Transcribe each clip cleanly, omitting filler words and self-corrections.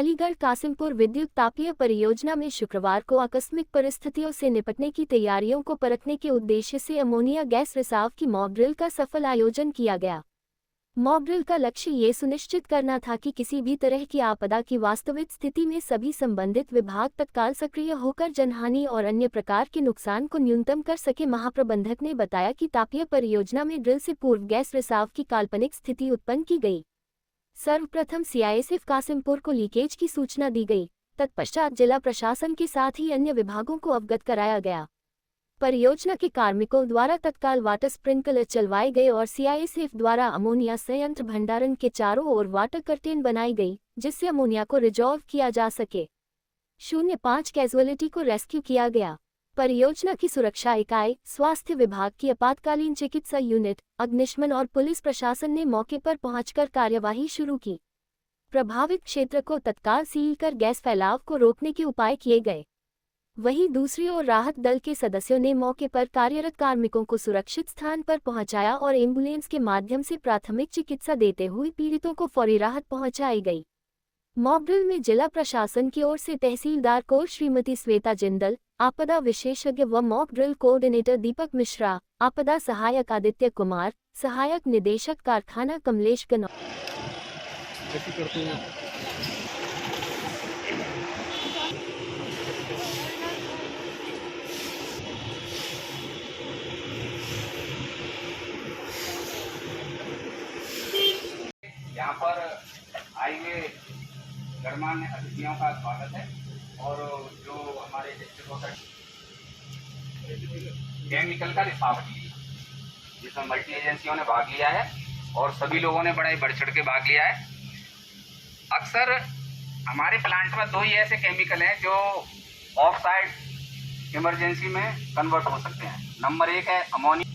कालीगढ़ कासिमपुर विद्युत तापीय परियोजना में शुक्रवार को आकस्मिक परिस्थितियों से निपटने की तैयारियों को परखने के उद्देश्य से अमोनिया गैस रिसाव की मॉक ड्रिल का सफल आयोजन किया गया। मॉक ड्रिल का लक्ष्य ये सुनिश्चित करना था कि किसी भी तरह की आपदा की वास्तविक स्थिति में सभी संबंधित विभाग तत्काल सक्रिय होकर जनहानि और अन्य प्रकार के नुकसान को न्यूनतम कर सके। महाप्रबंधक ने बताया कि तापीय परियोजना में ड्रिल से पूर्व गैस रिसाव की काल्पनिक स्थिति उत्पन्न की गई। सर्वप्रथम सीआईएसएफ कासिमपुर को लीकेज की सूचना दी गई। तत्पश्चात जिला प्रशासन के साथ ही अन्य विभागों को अवगत कराया गया। परियोजना के कार्मिकों द्वारा तत्काल वाटर स्प्रिंकलर चलवाए गए और सीआईएसएफ द्वारा अमोनिया संयंत्र भंडारण के चारों ओर वाटर कर्टेन बनाई गई, जिससे अमोनिया को रिजॉल्व किया जा सके। 05 कैजुअलिटी को रेस्क्यू किया गया। परियोजना की सुरक्षा इकाई, स्वास्थ्य विभाग की आपातकालीन चिकित्सा यूनिट, अग्निशमन और पुलिस प्रशासन ने मौके पर पहुंचकर कार्यवाही शुरू की। प्रभावित क्षेत्र को तत्काल सील कर गैस फैलाव को रोकने के उपाय किए गए। वहीं दूसरी ओर राहत दल के सदस्यों ने मौके पर कार्यरत कार्मिकों को सुरक्षित स्थान पर पहुंचाया और एम्बुलेंस के माध्यम से प्राथमिक चिकित्सा देते हुए पीड़ितों को फौरी राहत पहुंचाई गई। मॉक ड्रिल में जिला प्रशासन की ओर से तहसीलदार कोर श्रीमती श्वेता जिंदल, आपदा विशेषज्ञ व मॉक ड्रिल कोऑर्डिनेटर दीपक मिश्रा, आपदा सहायक आदित्य कुमार, सहायक निदेशक कारखाना कमलेश कनौ। यहाँ पर आए हुए गणमान्य अतिथियों का स्वागत है और जो हमारे डिस्ट्रिक्ट केमिकल का रिसाव जिसमें मल्टी एजेंसियों ने भाग लिया है और सभी लोगों ने बड़ा ही बढ़ चढ़ के भाग लिया है। अक्सर हमारे प्लांट में 2 ही ऐसे केमिकल हैं जो ऑफ साइड इमरजेंसी में कन्वर्ट हो सकते हैं। नंबर 1 है अमोनिया,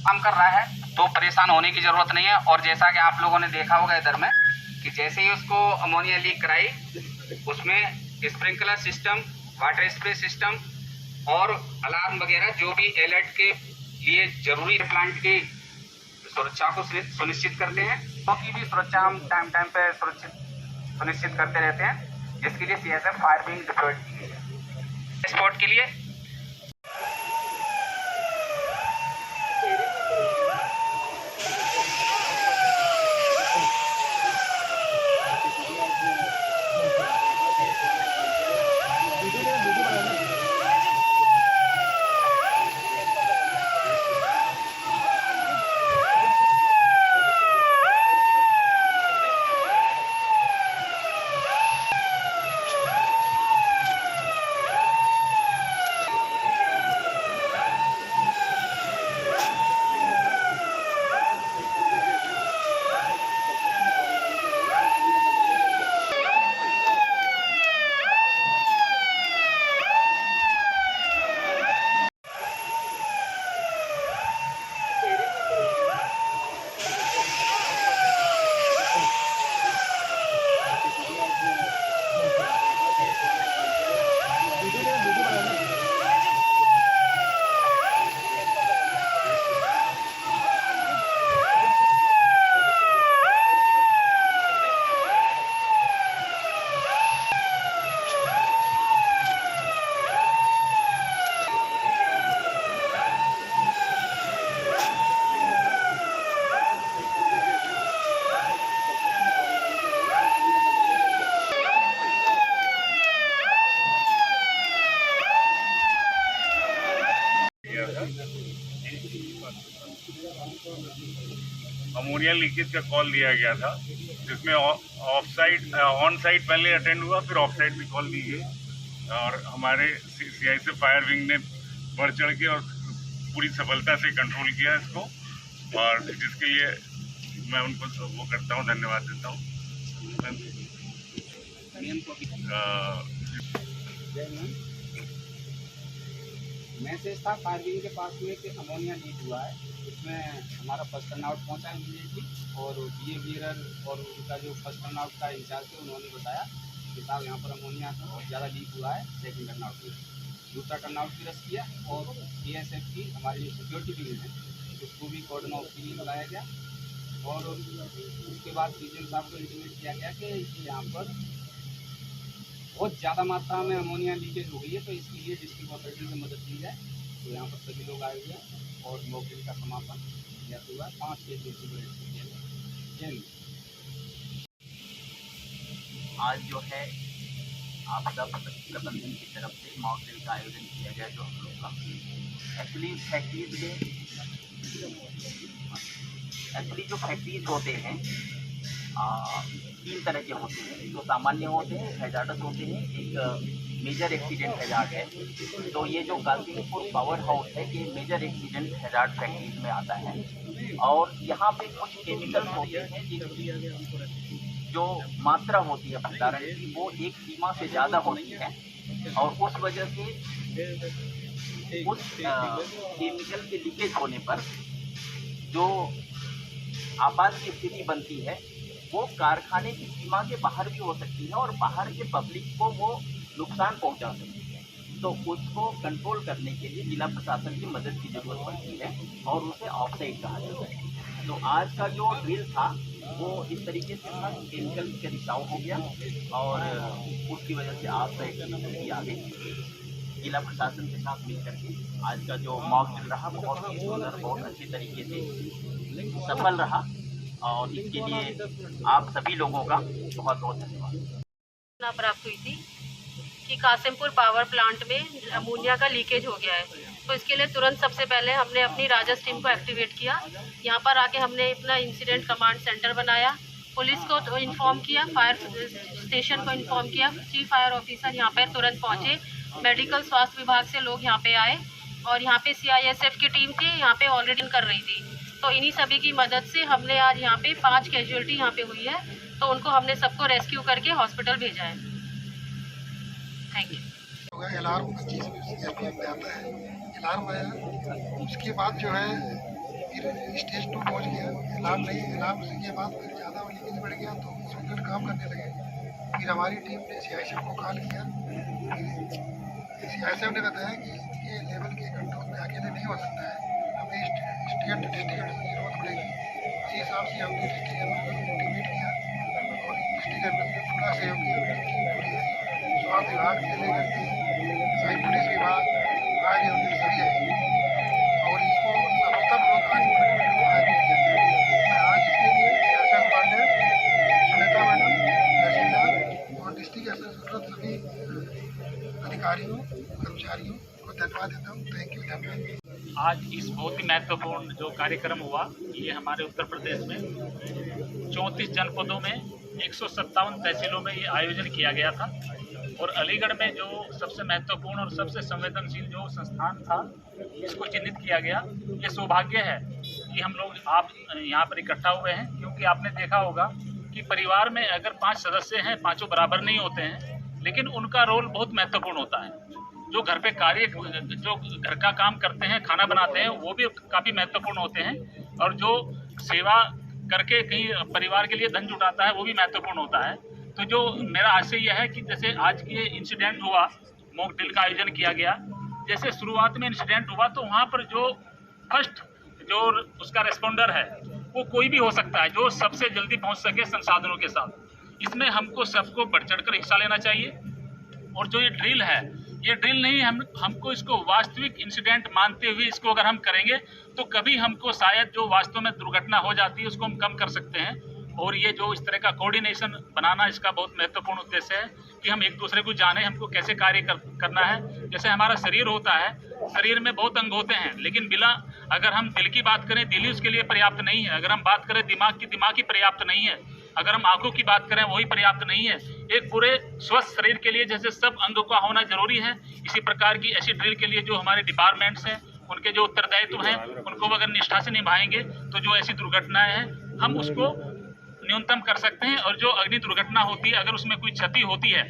काम कर रहा है तो परेशान होने की जरूरत नहीं है। और जैसा कि आप लोगों ने देखा होगा इधर में कि जैसे ही उसको अमोनिया लीक कराई, उसमें sprinkler system, water spray system और अलार्म वगैरह जो भी अलर्ट के लिए जरूरी प्लांट की सुरक्षा को सुनिश्चित करते हैं, की भी सुरक्षा हम टाइम पे सुनिश्चित करते रहते हैं, जिसके लिए सीएसएफ फायर विंग डिप्लॉयड की गई है स्पॉट के लिए। अमोनिया लीकेज का कॉल दिया गया था, जिसमें ऑन साइड पहले अटेंड हुआ, फिर ऑफ साइड भी कॉल दी गई और हमारे सीआईएसएफ फायर विंग ने बढ़ चढ़ के और पूरी सफलता से कंट्रोल किया इसको, और जिसके लिए मैं उनको वो करता हूँ, धन्यवाद देता हूँ। मैसेज था फायर विंग के पास में कि अमोनिया लीक हुआ है, उसमें हमारा फर्स्ट टर्न आउट पहुँचा इमीडिएटली और बिहेवियरल और उनका जो फर्स्ट टर्न आउट का इंचार्ज थे उन्होंने बताया कि साहब यहाँ पर अमोनिया बहुत ज़्यादा लीक हुआ है, सेकंड टर्न आउट में दूसरा टर्न आउट भी रस किया और बीएसएफ की हमारी जो सिक्योरिटी विंग है उसको भी कॉर्डन ऑफ के लिए लगाया गया और उसके बाद डीजल साहब को इंटीमेट किया गया कि यहाँ पर बहुत ज़्यादा मात्रा में अमोनिया लीकेज हो गई है, तो इसके लिए डिस्ट्रिक्ट अथॉरिटी से मदद ली जाए। तो यहाँ पर सभी लोग आए हुए हैं और मॉकड्रिल का समापन यह हुआ 5 के आज जो है आपदा प्रबंधन की तरफ से मॉकड्रिल का आयोजन किया गया जो हम लोग का एक्चुअली जो फैक्ट्रीज होते हैं 3 तरह के होते हैं। जो सामान्य होते हैं, हैजार्डस होते हैं, एक मेजर एक्सीडेंट हैजार्ड है। तो ये जो गाजीपुर पावर हाउस है ये मेजर एक्सीडेंट हैजार्ड फैक्ट्रीज में आता है। और यहाँ पे कुछ केमिकल्स होते हैं जिनकी जो मात्रा होती है भंडारण की वो एक सीमा से ज़्यादा होती है, और उस वजह से उस केमिकल के लीकेज होने पर जो आपात की स्थिति बनती है वो कारखाने की सीमा के बाहर भी हो सकती है और बाहर के पब्लिक को वो नुकसान पहुंचा सकती है। तो उसको कंट्रोल करने के लिए जिला प्रशासन की मदद की जरूरत पड़ती है और उसे ऑफसाइड कहा जाता है। तो आज का जो ड्रिल था वो इस तरीके से था, केमिकल का रिसाव हो गया और उसकी वजह से ऑफसाइड की स्थिति आ गई। जिला प्रशासन के साथ मिलकर के आज का जो मॉक ड्रिल रहा बहुत ही सुंदर, बहुत अच्छे तरीके से सफल रहा, और इसके लिए आप सभी लोगों का बहुत बहुत धन्यवाद। प्राप्त हुई थी कि कासिमपुर पावर प्लांट में अमोनिया का लीकेज हो गया है। तो इसके लिए तुरंत सबसे पहले हमने अपनी राजस टीम को एक्टिवेट किया। यहाँ पर आके हमने अपना इंसिडेंट कमांड सेंटर बनाया, पुलिस को तो इन्फॉर्म किया, फायर स्टेशन को इन्फॉर्म किया, चीफ फायर ऑफिसर यहाँ पर तुरंत पहुँचे, मेडिकल स्वास्थ्य विभाग से लोग यहाँ पे आए और यहाँ पे CISF की टीम थी, यहाँ पे ऑलरेडी कर रही थी। तो इन्हीं सभी की मदद से हमने आज यहाँ पे 5 कैजुअलिटी यहाँ पे हुई है, तो उनको हमने सबको रेस्क्यू करके हॉस्पिटल भेजा है। Thank you. अलार्म 25 में आता है, अलार्म आया, उसके बाद जो है फिर स्टेज 2 पहुँच गया, अलार्म नहीं, अलार्म के बाद फिर ज़्यादा लीकेज बढ़ गया तो इंस्पेक्टर काम करने लगे। फिर हमारी टीम ने CISF को कॉल किया, CISF ने बताया कि ये लेवल के कंट्रोल में अकेले नहीं हो सकता है, हमें स्टेट डिस्ट्रिक्ट की जरूरत पड़ेगी। इसी हिसाब से हमने डिस्ट्रिक्ट को इंटीमेट किया और डिस्ट्रिक्ट में पूरा सहयोग किया। स्वास्थ्य विभाग से लेकर के सभी पुलिस विभाग, फायर यूनिट सभी है और इसको सफलतापूर्वक आज किया। आज इसके लिए आशा पांडे, सुनीता मैडम, तहसीलदार और डिस्ट्रिक्ट एसएसपी सभी अधिकारियों कर्मचारियों को धन्यवाद देता हूँ। थैंक यू, धन्यवाद। आज इस बहुत ही महत्वपूर्ण जो कार्यक्रम हुआ, ये हमारे उत्तर प्रदेश में 34 जनपदों में 157 तहसीलों में ये आयोजन किया गया था। और अलीगढ़ में जो सबसे महत्वपूर्ण और सबसे संवेदनशील जो संस्थान था इसको चिन्हित किया गया। ये सौभाग्य है कि हम लोग आप यहाँ पर इकट्ठा हुए हैं, क्योंकि आपने देखा होगा कि परिवार में अगर 5 सदस्य हैं, पाँचों बराबर नहीं होते हैं, लेकिन उनका रोल बहुत महत्वपूर्ण होता है। जो घर पे कार्य, जो घर का काम करते हैं, खाना बनाते हैं, वो भी काफ़ी महत्वपूर्ण होते हैं, और जो सेवा करके कहीं परिवार के लिए धन जुटाता है वो भी महत्वपूर्ण होता है। तो जो मेरा आशय यह है कि जैसे आज ये इंसिडेंट हुआ, मॉक ड्रिल का आयोजन किया गया, जैसे शुरुआत में इंसिडेंट हुआ तो वहाँ पर जो फर्स्ट जो उसका रेस्पॉन्डर है वो कोई भी हो सकता है, जो सबसे जल्दी पहुँच सके संसाधनों के साथ। इसमें हमको सबको बढ़ चढ़ कर हिस्सा लेना चाहिए। और जो ये ड्रिल है, ये ड्रिल नहीं, हमको इसको वास्तविक इंसिडेंट मानते हुए इसको अगर हम करेंगे तो कभी हमको शायद जो वास्तव में दुर्घटना हो जाती है उसको हम कम कर सकते हैं। और ये जो इस तरह का कोऑर्डिनेशन बनाना, इसका बहुत महत्वपूर्ण उद्देश्य है कि हम एक दूसरे को जाने, हमको कैसे कार्य करना है। जैसे हमारा शरीर होता है, शरीर में बहुत अंग होते हैं, लेकिन बिना, अगर हम दिल की बात करें, दिल ही उसके लिए पर्याप्त नहीं है। अगर हम बात करें दिमाग की, दिमाग ही पर्याप्त नहीं है। अगर हम आंखों की बात करें, वही पर्याप्त नहीं है। एक पूरे स्वस्थ शरीर के लिए जैसे सब अंगों का होना जरूरी है, इसी प्रकार की ऐसी ड्रिल के लिए जो हमारे डिपार्टमेंट्स हैं, उनके जो उत्तरदायित्व हैं, उनको अगर निष्ठा से निभाएंगे तो जो ऐसी दुर्घटनाएं हैं हम उसको न्यूनतम कर सकते हैं। और जो अग्नि दुर्घटना होती है, अगर उसमें कोई क्षति होती है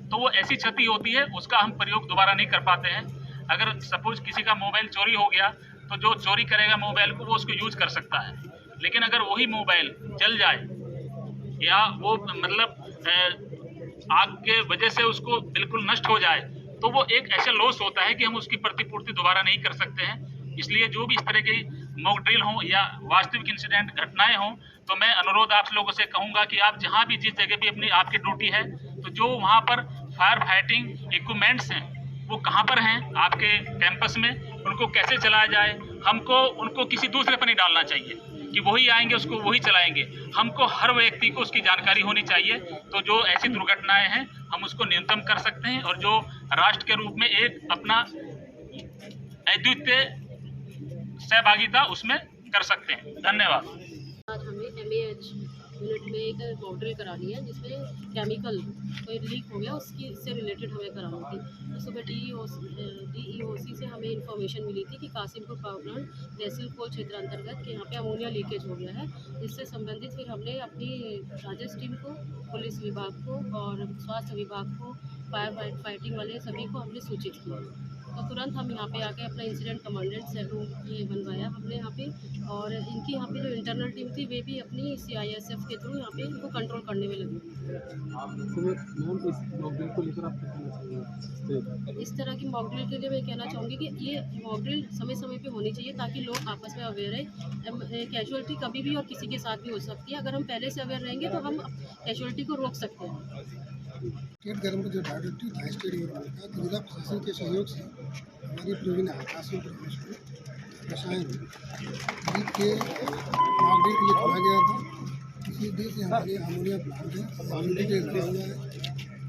तो वो ऐसी क्षति होती है उसका हम प्रयोग दोबारा नहीं कर पाते हैं। अगर सपोज किसी का मोबाइल चोरी हो गया तो जो चोरी करेगा मोबाइल को, वो उसको यूज कर सकता है, लेकिन अगर वही मोबाइल जल जाए या वो मतलब आग के वजह से उसको बिल्कुल नष्ट हो जाए तो वो एक ऐसा लॉस होता है कि हम उसकी प्रतिपूर्ति दोबारा नहीं कर सकते हैं। इसलिए जो भी इस तरह की मॉक ड्रिल हो या वास्तविक इंसिडेंट घटनाएं हों, तो मैं अनुरोध आप लोगों से कहूँगा कि आप जहाँ भी जिस जगह भी अपनी आपकी ड्यूटी है, तो जो वहाँ पर फायर फाइटिंग इक्विपमेंट्स हैं वो कहाँ पर हैं आपके कैंपस में, उनको कैसे चलाया जाए, हमको उनको किसी दूसरे पर नहीं डालना चाहिए कि वही आएंगे उसको वही चलाएंगे। हमको हर व्यक्ति को उसकी जानकारी होनी चाहिए, तो जो ऐसी दुर्घटनाएं हैं हम उसको न्यूनतम कर सकते हैं और जो राष्ट्र के रूप में एक अपना अद्वितीय सहभागिता उसमें कर सकते हैं। धन्यवाद। आज हमें MAH यूनिट में एक मॉक करानी है जिसमें केमिकल कोई लीक हो गया उससे रिलेटेड हमें करानी थी। तो सुबह DEOC से हमें इन्फॉर्मेशन मिली थी कि कासिमपुर पावर प्लांट तहसील कोल क्षेत्र अंतर्गत के यहाँ पे अमोनिया लीकेज हो गया है। इससे संबंधित फिर हमने अपनी राजस्व टीम को, पुलिस विभाग को और स्वास्थ्य विभाग को, फायर फाइटिंग वाले सभी को हमने सूचित किया। तो तुरंत हम यहाँ पे आके अपना इंसिडेंट कमांडेंट रूम ये बनवाया हमने यहाँ पे, और इनकी यहाँ पे जो इंटरनल टीम थी वे भी अपनी CISF के थ्रू यहाँ पे इनको कंट्रोल करने में लगी। इस तरह की मॉक ड्रिल के लिए मैं कहना चाहूँगी कि ये मॉक ड्रिल समय समय पे होनी चाहिए ताकि लोग आपस में अवेयर रहें। कैजुअलिटी कभी भी और किसी के साथ भी हो सकती है। अगर हम पहले से अवेयर रहेंगे तो हम कैजुअलिटी को रोक सकते हैं। स्टेट गवर्नमेंट जो डायरेक्टिव था स्टेट गवर्नमेंट का, जिला प्रशासन के सहयोग से हमारी प्रवीण कासिमपुर रसायन लीक के मॉक ड्रिल के लिए चुना गया था। इसी देश से हमारे अमोनिया प्लांट है, ऑलरेडी के लगा हुआ है,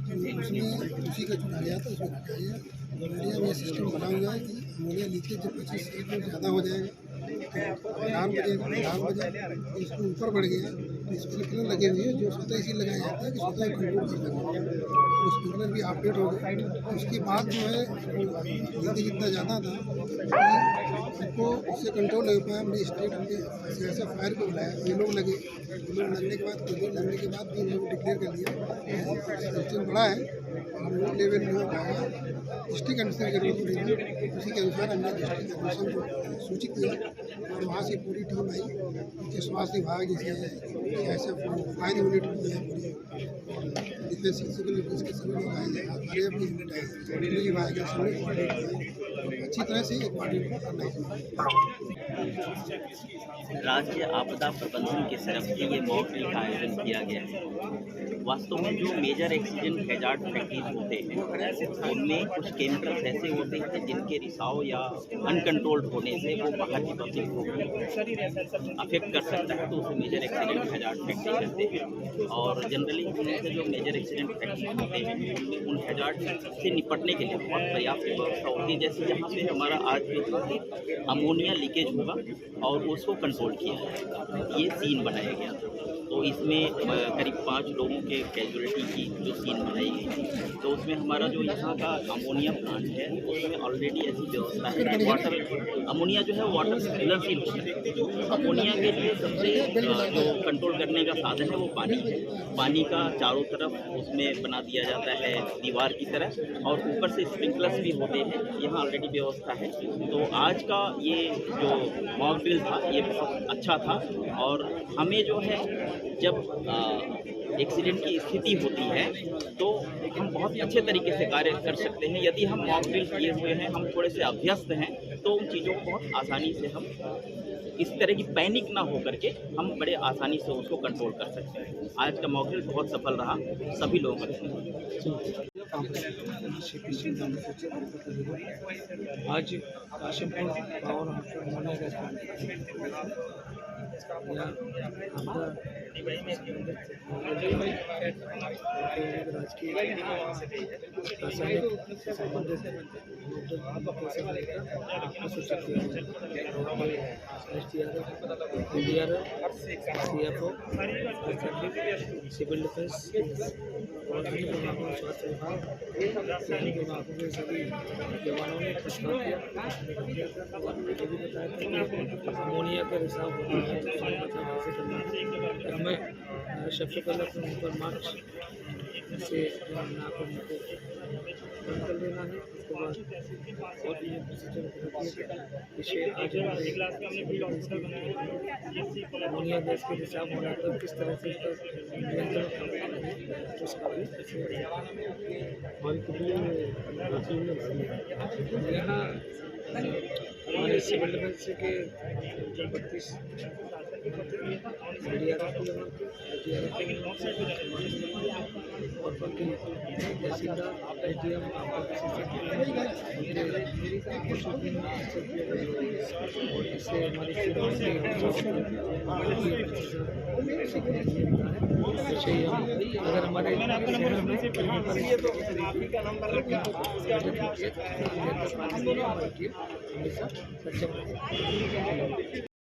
तो उसमें उसी का चुना गया था। उसमें रखा गया अमोनिया में सिस्टम बना हुआ है कि अमोनिया लीकेज जब 25 सेकंड ज़्यादा हो जाएगा तो अलार्म बजेगा, तो इसको ऊपर बढ़ गया तो स्प्रिंकलर लगे हुए हैं जो स्वतः इसी लगाया जाता है कि स्वतः कंट्रोल कर सकें। तो स्प्रिंकलर भी अपडेट हो गए। उसके बाद जो है लीकेज इतना ज़्यादा था कि उसको उससे कंट्रोल नहीं हो पाया। हमने स्टेट CISF फायर को बुलाया, ये लोग लगे, लगने के बाद कुछ दिन लगने के बाद भी इन लोग डिक्लेयर कर दिया सिस्टम बड़ा है और लो लेवल में हो पाएगा। डिस्ट्रिक्ट कमिश्नर की जरूरत पड़ेगी, उसी के अनुसार हमने डिस्ट्रिक्ट कमिश्नर को सूचित किया और वहाँ से पूरी टीम आई, उनके स्वास्थ्य विभाग जैसे CISF फायर यूनिट भी है पूरी, डिफेंस सिविल डिफेंस के सभी लोग आए हैं, हमारे अपनी यूनिट आए, पुलिस विभाग है, सभी कोऑर्डिनेट किया अच्छी तरह से कोऑर्डिनेट करना चाहिए। राज्य आपदा प्रबंधन की तरफ से ये मॉक ड्रिल का आयोजन किया गया है। वास्तव में जो मेजर एक्सीडेंट हैजार्ड फैक्ट्रीज होते हैं उनमें कुछ केमिकल्स ऐसे होते हैं जिनके रिसाव या अनकंट्रोल्ड होने से वो बाहर की पब्लिक को अफेक्ट कर सकता है, तो उसे मेजर एक्सीडेंट हैजार्ड फैक्ट्री कहते हैं। और जनरली उनसे जो मेजर एक्सीडेंट फैक्ट्री होते हैं उनमें उन हैजार्ड से निपटने के लिए बहुत पर्याप्त व्यवस्था होती है। जैसे यहाँ पे हमारा आज भी अमोनिया लीकेज होगा और उसको कंट्रोल किया जाएगा, ये सीन बनाया गया था। तो इसमें करीब 5 लोगों के कैजुअलिटी की जो सीन बनाई गई, तो उसमें हमारा जो यहाँ का अमोनिया प्लांट है उसमें ऑलरेडी ऐसी व्यवस्था है कि वाटर अमोनिया जो है वाटर से घुलनशील होता है। अमोनिया के लिए सबसे जो कंट्रोल करने का साधन है वो पानी है। पानी का चारों तरफ उसमें बना दिया जाता है दीवार की तरह, और ऊपर से स्प्रिंकलर्स भी होते हैं, यहाँ ऑलरेडी व्यवस्था है। तो आज का ये जो मॉक ड्रिल था ये बहुत अच्छा था, और हमें जो है जब एक्सीडेंट की स्थिति होती है तो हम बहुत अच्छे तरीके से कार्य कर सकते हैं। यदि हम मॉक ड्रिल किए हुए हैं, हम थोड़े से अभ्यस्त हैं, तो उन चीज़ों को बहुत आसानी से हम इस तरह की पैनिक ना हो करके हम बड़े आसानी से उसको कंट्रोल कर सकते हैं। आज का मॉक ड्रिल बहुत सफल रहा, सभी लोगों का आज काशिमपुर पावर राजकीय रासायनिक संबंधित CFO, सिविल डिफेंस और अन्य विभागों, स्वास्थ्य विभाग, विभागों के सभी जवानों ने प्रश्न किया और ये भी बताया कि अमोनिया का रिसाव होता है तो उसमें बचाव कैसे करना है। हमें सबसे पहले तो उन पर मार्च से ना करने को बंद कर देना है। उसके बाद और भी इसे आज अमोनिया गैस के रिसाव होना तब किस तरह से इसका नियंत्रण उसका भी यहाँ हमारे सिविल डिफेंस के जो 32 डीआरएफ और बाकी तहसीलदार एडीएम और इससे हमारी अगर हमारे शहर में हमेशा सक्षम